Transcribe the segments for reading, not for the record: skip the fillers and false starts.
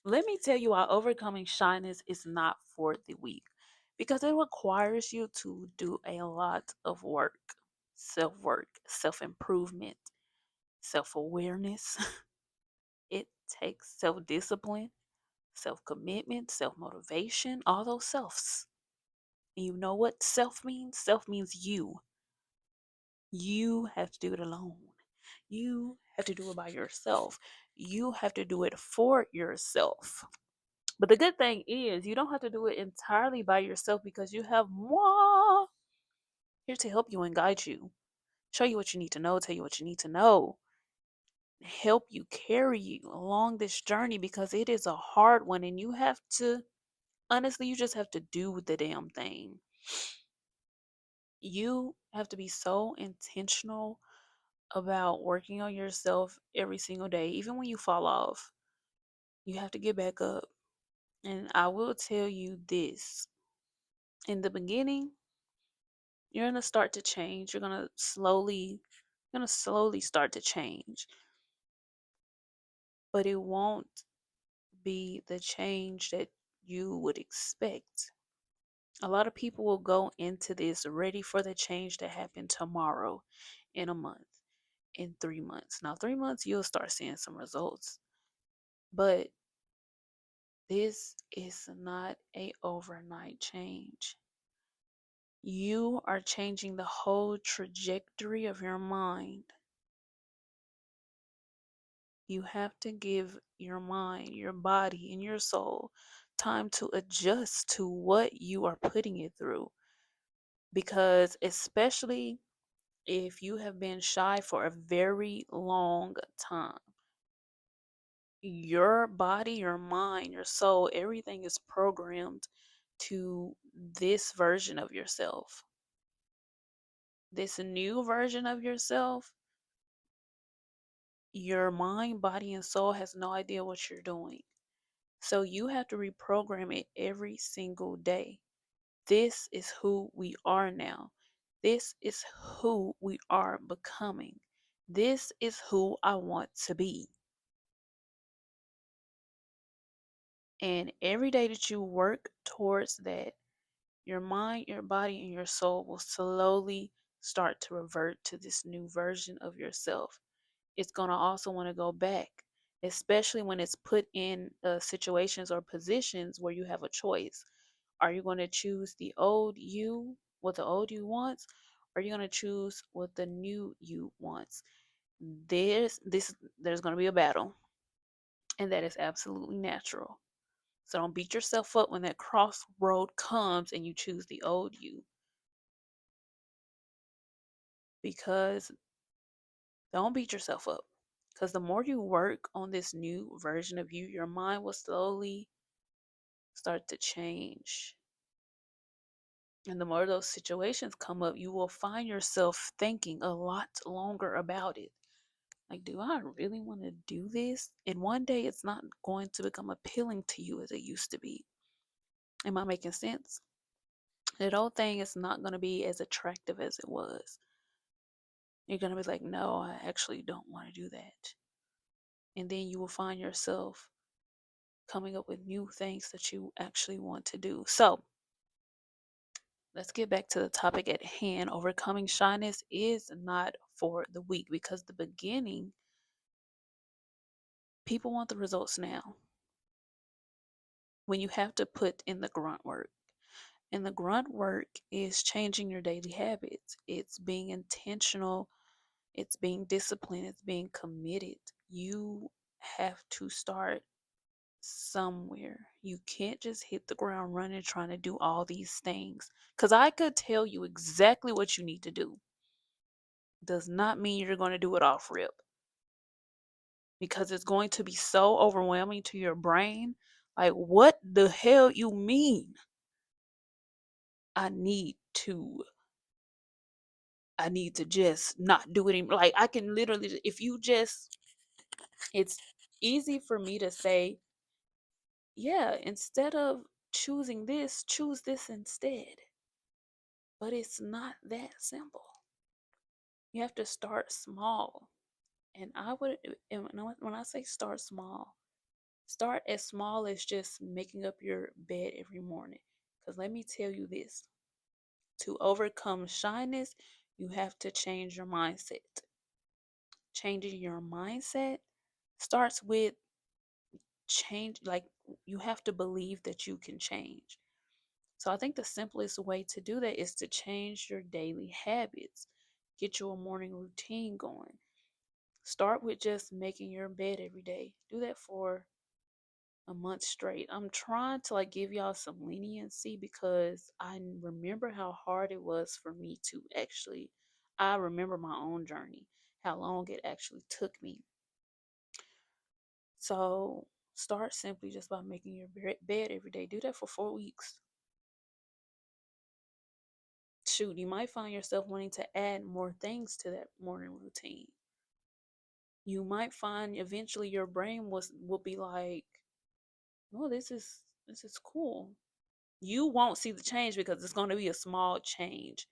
Let me tell you why overcoming shyness is not for the weak. Because it requires you to do a lot of work, self improvement, self awareness. It takes self discipline, self commitment, self motivation, all those selves. And you know what self means? Self means you. You have to do it alone. You have to do it by yourself. You have to do it for yourself. But the good thing is, you don't have to do it entirely by yourself because you have moi here to help you and guide you, show you what you need to know, tell you what you need to know, help you carry you along this journey because it is a hard one and you have to, honestly, you just have to do the damn thing. You have to be so intentional about working on yourself every single day, even when you fall off. You have to get back up. And I will tell you this, in the beginning, you're going to start to change. You're going to slowly start to change, but it won't be the change that you would expect. A lot of people will go into this ready for the change to happen tomorrow, in a month, in 3 months. Now, 3 months, you'll start seeing some results, but this is not a overnight change. You are changing the whole trajectory of your mind. You have to give your mind, your body, and your soul time to adjust to what you are putting it through. Because, especially if you have been shy for a very long time, your body, your mind, your soul, everything is programmed to this version of yourself. This new version of yourself, your mind, body, and soul has no idea what you're doing. So you have to reprogram it every single day. This is who we are now. This is who we are becoming. This is who I want to be. And every day that you work towards that, your mind, your body, and your soul will slowly start to revert to this new version of yourself. It's going to also want to go back, especially when it's put in situations or positions where you have a choice. Are you going to choose the old you, what the old you wants? Or are you going to choose what the new you wants? There's going to be a battle, and that is absolutely natural. So don't beat yourself up when that crossroad comes and you choose the old you, because don't beat yourself up. Because the more you work on this new version of you, your mind will slowly start to change. And the more those situations come up, you will find yourself thinking a lot longer about it. Like, do I really want to do this? And one day it's not going to become appealing to you as it used to be. Am I making sense? That old thing is not going to be as attractive as it was. You're going to be like, no, I actually don't want to do that. And then you will find yourself coming up with new things that you actually want to do. So, let's get back to the topic at hand. Overcoming shyness is not for the weak because the beginning, people want the results now. When you have to put in the grunt work. And the grunt work is changing your daily habits. It's being intentional, it's being disciplined, it's being committed. You have to start somewhere. You can't just hit the ground running trying to do all these things. Because I could tell you exactly what you need to do. Does not mean you're going to do it off rip. Because it's going to be so overwhelming to your brain. Like, what the hell you mean? I need to I need to just not do it anymore. Like, I can literally, if you just, it's easy for me to say, yeah, instead of choosing this, choose this instead. But it's not that simple. You have to start small. And I would, and when I say start small, Start as small as just making up your bed every morning. Because let me tell you this, to overcome shyness, you have to change your mindset. Changing your mindset starts with change, like you have to believe that you can change. So I think the simplest way to do that is to change your daily habits. Get your morning routine going. Start with just making your bed every day. Do that for a month straight. I'm trying to like give y'all some leniency because remember how hard it was for me to actually, I remember my own journey, how long it actually took me. So start simply just by making your bed every day. Do that for 4 weeks. Shoot, you might find yourself wanting to add more things to that morning routine. You might find eventually your brain will be like, "Oh, this is cool." You won't see the change because it's going to be a small change,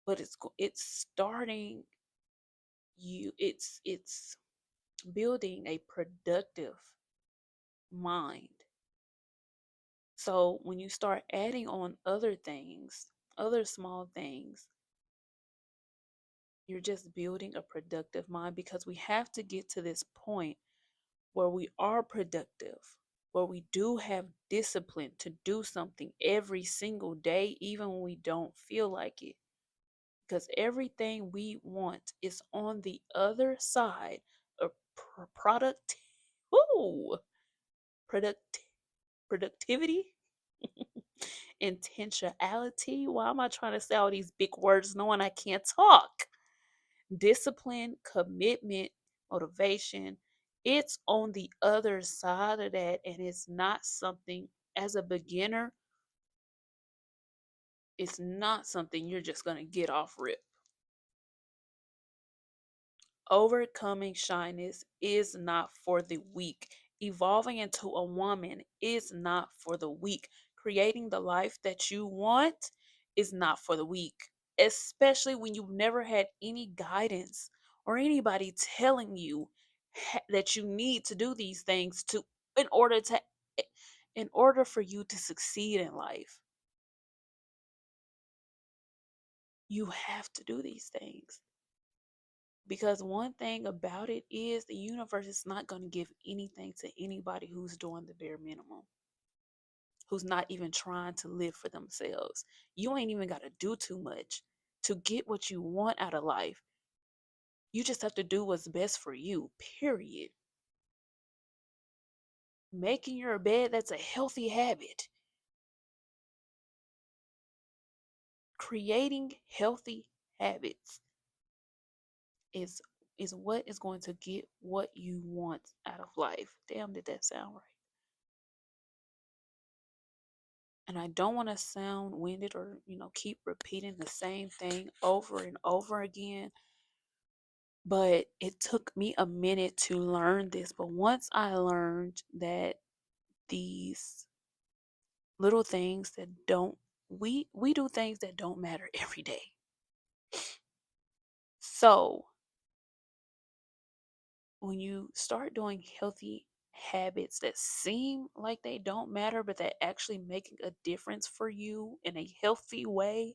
but it's starting you. It's building a productive mind. So when you start adding on other things, other small things, you're just building a productive mind because we have to get to this point where we are productive, where we do have discipline to do something every single day, even when we don't feel like it. Because everything we want is on the other side of product, ooh, product, productivity, intentionality. Why am I trying to say all these big words knowing I can't talk? Discipline, commitment, motivation. It's on the other side of that, and it's not something as a beginner, it's not something you're just going to get off rip. Overcoming shyness is not for the weak. Evolving into a woman is not for the weak. Creating the life that you want is not for the weak, especially when you've never had any guidance or anybody telling you that you need to do these things to in order to in order for you to succeed in life. You have to do these things. Because one thing about it is the universe is not going to give anything to anybody who's doing the bare minimum, who's not even trying to live for themselves. You ain't even got to do too much to get what you want out of life. You just have to do what's best for you, period. Making your bed, that's a healthy habit. Creating healthy habits is is what is going to get what you want out of life. Damn, did that sound right? And I don't want to sound winded or, keep repeating the same thing over and over again. But it took me a minute to learn this. But once I learned that these little things that don't, we do things that don't matter every day. So when you start doing healthy habits that seem like they don't matter, but that actually making a difference for you in a healthy way,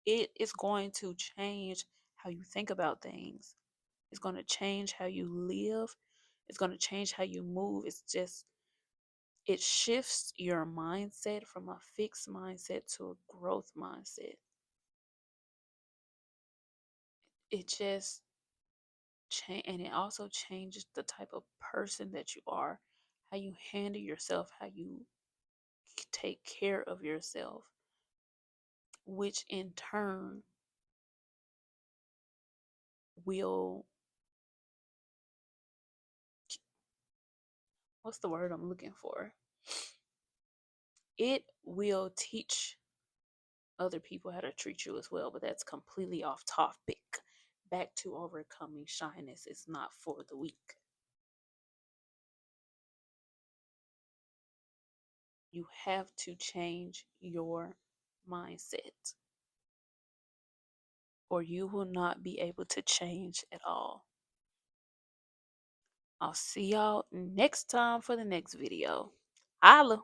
it is going to change how you think about things. It's going to change how you live. It's going to change how you move. It shifts your mindset from a fixed mindset to a growth mindset. It just and it also changes the type of person that you are, how you handle yourself, how you take care of yourself, which in turn will, what's the word I'm looking for? It will teach other people how to treat you as well, but that's completely off topic. Back to overcoming shyness is not for the weak. You have to change your mindset, or you will not be able to change at all. I'll see y'all next time for the next video. Holla!